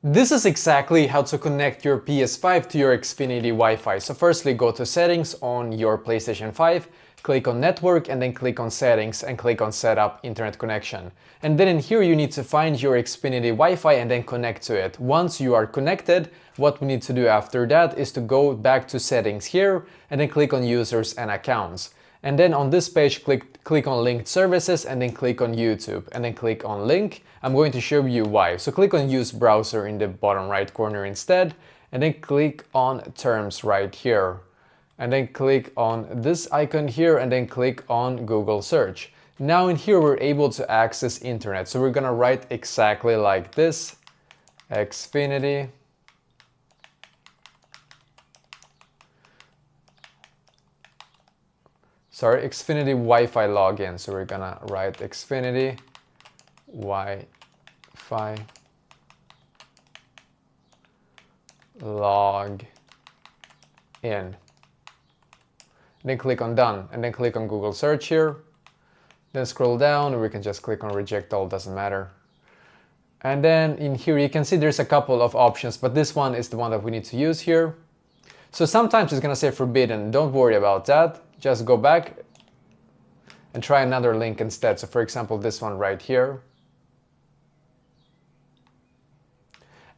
This is exactly how to connect your PS5 to your Xfinity Wi-Fi. So firstly, go to settings on your PlayStation 5, click on network and then click on settings and click on setup internet connection. And then in here you need to find your Xfinity Wi-Fi and then connect to it. Once you are connected, what we need to do after that is to go back to settings here and then click on users and accounts. And then on this page, click on linked services and then click on YouTube and then click on link. I'm going to show you why. So click on use browser in the bottom right corner instead and then click on terms right here. And then click on this icon here and then click on Google search. Now in here we're able to access internet. So we're gonna write exactly like this, Xfinity Wi-Fi login. So we're gonna write Xfinity Wi-Fi log in. Then click on done and then click on Google search here. Then scroll down, or we can just click on reject all, doesn't matter. And then in here you can see there's a couple of options, but this one is the one that we need to use here. So sometimes it's gonna say forbidden, don't worry about that. Just go back and try another link instead. So for example, this one right here.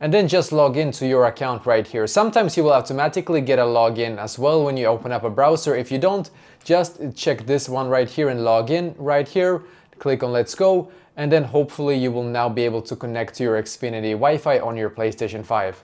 And then just log into your account right here. Sometimes you will automatically get a login as well when you open up a browser. If you don't, just check this one right here and log in right here. Click on let's go. And then hopefully you will now be able to connect to your Xfinity Wi-Fi on your PlayStation 5.